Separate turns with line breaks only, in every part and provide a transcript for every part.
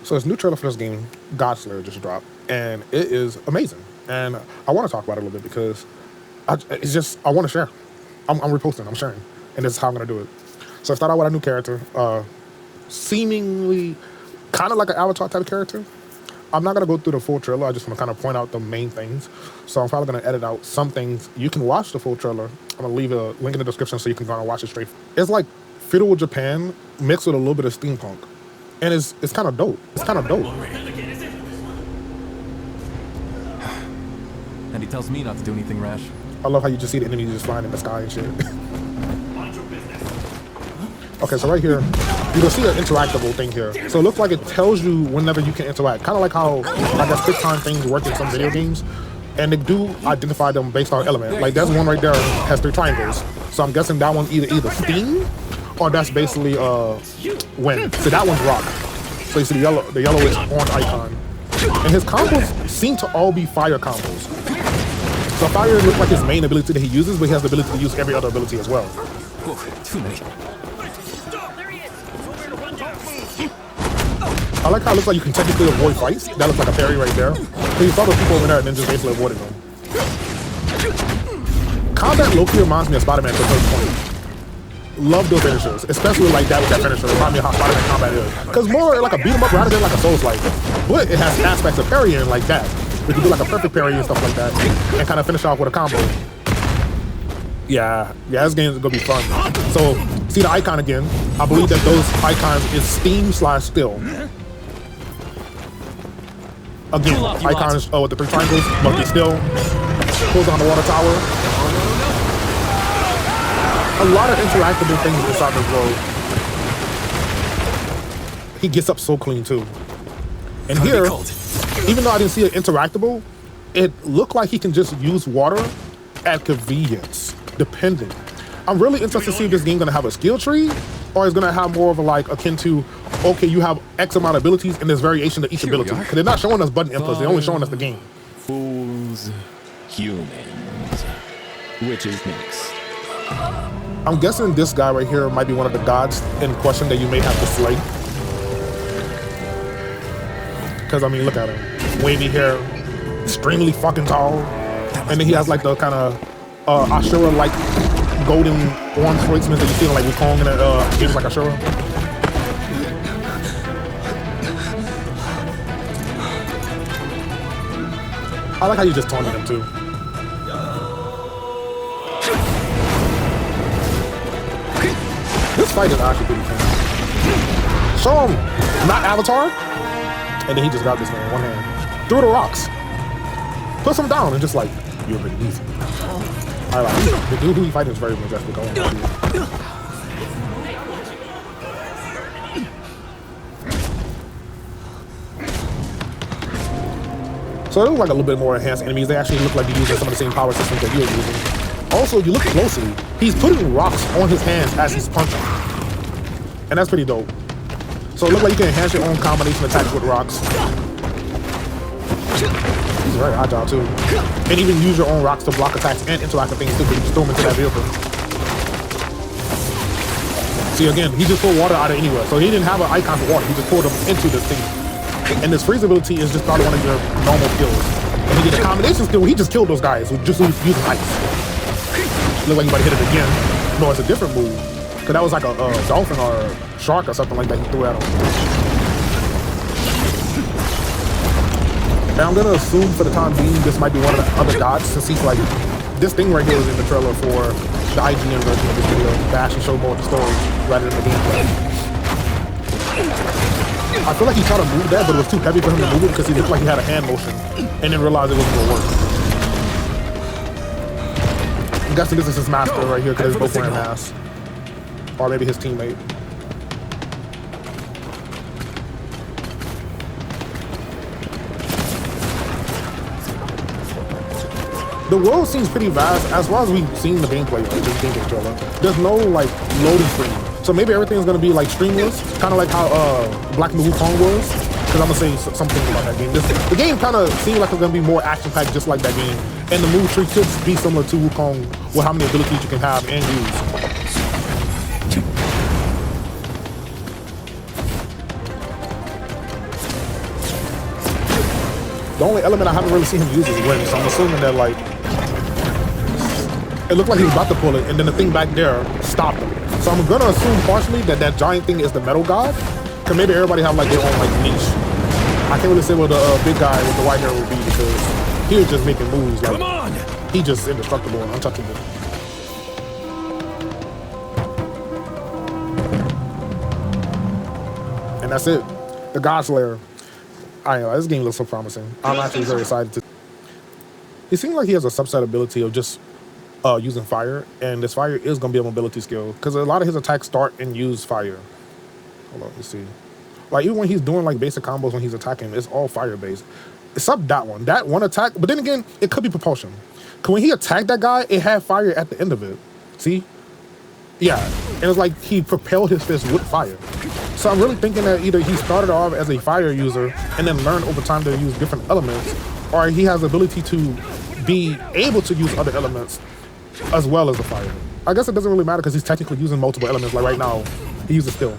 So this new trailer for this game, Godslayer, just dropped, and it is amazing. And I want to talk about it a little bit because I want to share. I'm reposting, I'm sharing, and this is how I'm gonna do it. So I start out with a new character, seemingly kind of like an Avatar type of character. I'm not gonna go through the full trailer. I just want to kind of point out the main things. So I'm probably gonna edit out some things. You can watch the full trailer. I'm gonna leave a link in the description so you can go and watch it straight. It's like feudal Japan mixed with a little bit of steampunk, and it's kind of dope. It's kind of dope.
And he tells me not to do anything rash.
I love how you just see the enemies just flying in the sky and shit. Okay, so right here, you can see an interactable thing here. So it looks like it tells you whenever you can interact. Kind of like how, I guess, QuickTime things work in some video games. And they do identify them based on element. Like there's one right there has 3 triangles. So I'm guessing that one's either steam or that's basically wind. So that one's rock. So you see the yellow is orange icon. And his combos seem to all be fire combos. So fire looks like his main ability that he uses, but he has the ability to use every other ability as well.
Whoa, too many.
I like how it looks like you can technically avoid fights. That looks like a parry right there. So you saw those people over there and then just basically avoiding them. Combat low-key reminds me of Spider-Man to a certain point. Love those finishers, especially like that with that finisher. Remind me of how Spider-Man combat is. Because more like a beat-em-up rather than like a Souls-like. But it has aspects of parrying like that. We can do like a perfect parry and stuff like that. And kind of finish off with a combo. Yeah, this game is gonna be fun. So, see the icon again. I believe that those icons is steam/still. Again, icons with the 3 triangles, but they still pulls on the water tower. A lot of interactable things inside this world. He gets up so clean too. And here, even though I didn't see it interactable, it looked like he can just use water at convenience, depending. I'm really interested to see if this game's gonna have a skill tree, or it's gonna have more of a like akin to, okay, you have X amount of abilities and there's variation to each ability. Because they're not showing us button inputs, they're only showing us the game.
Fools, humans, witches mix.
I'm guessing this guy right here might be one of the gods in question that you may have to slay. Because I mean, look at him. Wavy hair, extremely fucking tall. And then he has like the kind of Ashura-like golden orange tradesmen that you see like Wukong in games like Ashura. I like how you just taunted him too. This fight is actually pretty fun. Show him, not Avatar. And then he just got this man in one hand. Through the rocks. Puts him down and just like, you're pretty easy. I like it. The dude who he fighting is very majestic. So it looks like a little bit more enhanced enemies. They actually look like they're using some of the same power systems that you're using. Also, you look closely, he's putting rocks on his hands as he's punching. And that's pretty dope. So it looks like you can enhance your own combination attacks with rocks. He's very agile too. And even use your own rocks to block attacks and interact with things too, because you just throw them into that vehicle. See again, he just pulled water out of anywhere. So he didn't have an icon for water, he just pulled them into this thing. And this freeze ability is just probably one of your normal skills. And he did a combination skill where he just killed those guys with just using ice. Look like you might hit it again. No, it's a different move. Cause that was like a dolphin or a shark or something like that he threw at him. And I'm gonna assume for the time being this might be one of the other gods, since he's like, this thing right here is in the trailer for the IGN version of this video to actually show more of the story rather than the gameplay. I feel like he tried to move that, but it was too heavy for him to move it because he looked like he had a hand motion and then realized it wasn't gonna work. I'm guessing this is his master right here because they're both wearing masks. Or maybe his teammate. The world seems pretty vast as far as we've seen the gameplay of this gameplay trailer. There's no like loading screen. So maybe everything's gonna be like streamless, kind of like how Black Myth Wukong was. Because I'm gonna say something about that game. The game kind of seems like it's gonna be more action-packed, just like that game. And the move tree could be similar to Wukong, with how many abilities you can have and use. The only element I haven't really seen him use is wind, so I'm assuming that like it looked like he was about to pull it, and then the thing back there stopped him. So I'm gonna assume partially that that giant thing is the metal god, cause maybe everybody have like their own like niche. I can't really say what the big guy with the white hair would be because he was just making moves like he just indestructible and untouchable. And that's it. The God Slayer. I know this game looks so promising. I'm actually very excited to. He seems like he has a subset ability of just using fire, and this fire is gonna be a mobility skill because a lot of his attacks start and use fire. Hold on, let's see. Like even when he's doing like basic combos when he's attacking, it's all fire based. Except that one attack. But then again, it could be propulsion. Cause when he attacked that guy, it had fire at the end of it. See? Yeah, and it's like he propelled his fist with fire. So I'm really thinking that either he started off as a fire user and then learned over time to use different elements, or he has the ability to be able to use other elements as well as the fire. I guess it doesn't really matter because he's technically using multiple elements. Like right now, he uses steel.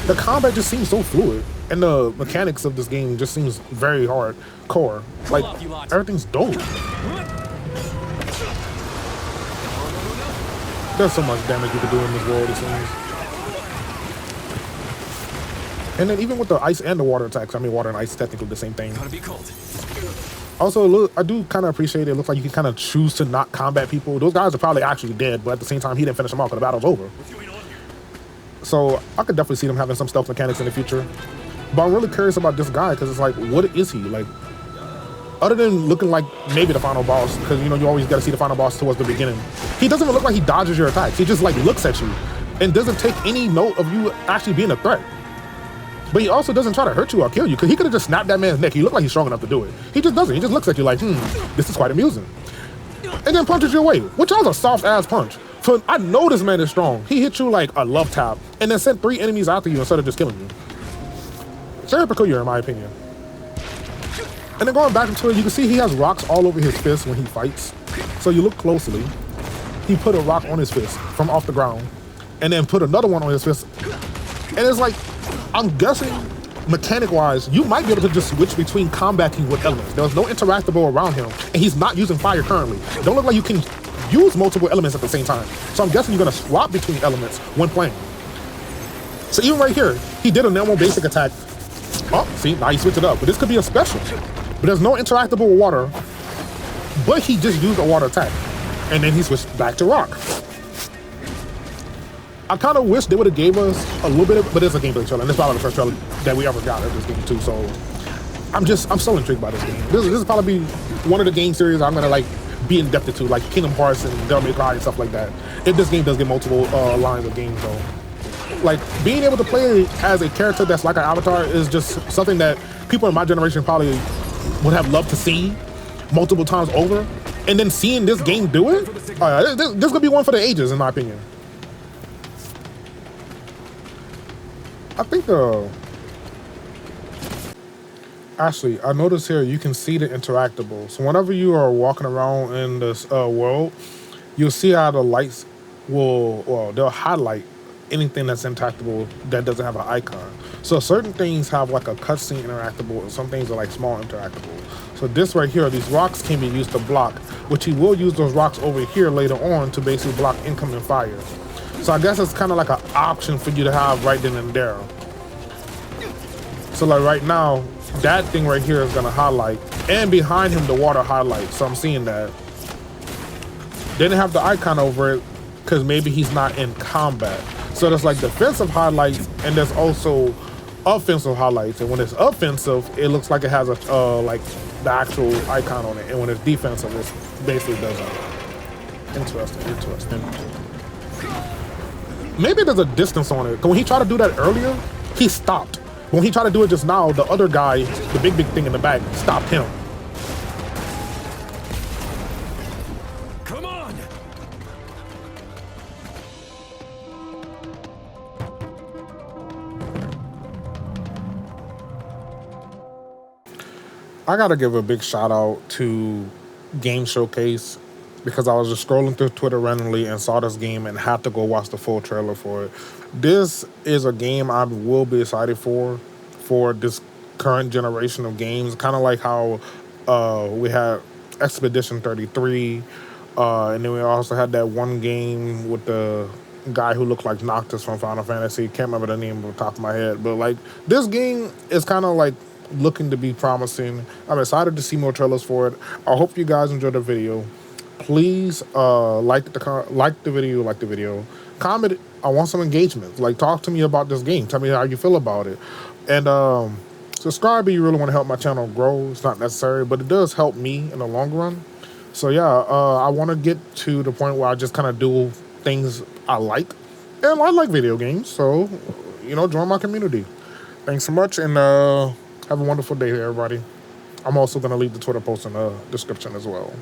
The combat just seems so fluid, and the mechanics of this game just seems very hardcore. Like everything's dope. There's so much damage you can do in this world, it seems. And then even with the ice and the water attacks, I mean water and ice is technically the same thing.
Gotta be cold.
Also, look, I do kind of appreciate it. It looks like you can kind of choose to not combat people. Those guys are probably actually dead, but at the same time, he didn't finish them off because the battle's over. So I could definitely see them having some stealth mechanics in the future. But I'm really curious about this guy because it's like, what is he? Like, other than looking like maybe the final boss, because you know you always got to see the final boss towards the beginning. He doesn't even look like he dodges your attacks. He just like looks at you and doesn't take any note of you actually being a threat. But he also doesn't try to hurt you or kill you because he could have just snapped that man's neck. He looked like he's strong enough to do it. He just doesn't. He just looks at you like, this is quite amusing. And then punches you away, which was a soft ass punch. So I know this man is strong. He hit you like a love tap and then sent 3 enemies after you instead of just killing you. It's very peculiar in my opinion. And then going back into it, you can see he has rocks all over his fist when he fights. So you look closely, he put a rock on his fist from off the ground and then put another one on his fist. And it's like, I'm guessing mechanic-wise, you might be able to just switch between combating with elements. There's no interactable around him and he's not using fire currently. Don't look like you can use multiple elements at the same time. So I'm guessing you're gonna swap between elements when playing. So even right here, he did a normal basic attack. Oh, see, now he switched it up. But this could be a special. But there's no interactable with water, but he just used a water attack. And then he switched back to rock. I kind of wish they would have gave us a little bit of, but it's a gameplay trailer, and it's probably the first trailer that we ever got of this game too, so I'm so intrigued by this game. This is probably one of the game series I'm gonna like be in-depth into, like Kingdom Hearts and Devil May Cry and stuff like that. If this game does get multiple lines of games though. Like, being able to play as a character that's like an avatar is just something that people in my generation probably would have loved to see multiple times over. And then seeing this game do it, this could be one for the ages, in my opinion. I think actually, I noticed here you can see the interactable. So whenever you are walking around in this world, you'll see how the lights they'll highlight anything that's interactable that doesn't have an icon. So certain things have like a cutscene interactable, and some things are like small interactable. So this right here, these rocks can be used to block, which he will use those rocks over here later on to basically block incoming fire. So I guess it's kind of like an option for you to have right then and there. So like right now, that thing right here is gonna highlight, and behind him the water highlights. So I'm seeing that. They didn't have the icon over it because maybe he's not in combat. So there's like defensive highlights and there's also offensive highlights. And when it's offensive, it looks like it has a like the actual icon on it. And when it's defensive, it basically doesn't. Interesting. Maybe there's a distance on it. 'Cause when he tried to do that earlier, he stopped. When he tried to do it just now, the other guy, the big thing in the back, stopped him.
Come on!
I gotta give a big shout out to Game Showcase because I was just scrolling through Twitter randomly and saw this game and had to go watch the full trailer for it. This is a game I will be excited for this current generation of games, kind of like how we had Expedition 33, and then we also had that one game with the guy who looked like Noctis from Final Fantasy. Can't remember the name off the top of my head, but like this game is kind of like looking to be promising. I'm excited to see more trailers for it. I hope you guys enjoyed the video. Please like the video, comment. I want some engagement. Like, talk to me about this game. Tell me how you feel about it, and subscribe if you really want to help my channel grow. It's not necessary, but it does help me in the long run. So yeah, I want to get to the point where I just kind of do things I like, and I like video games. So, you know, join my community. Thanks so much, and have a wonderful day, everybody. I'm also gonna leave the Twitter post in the description as well.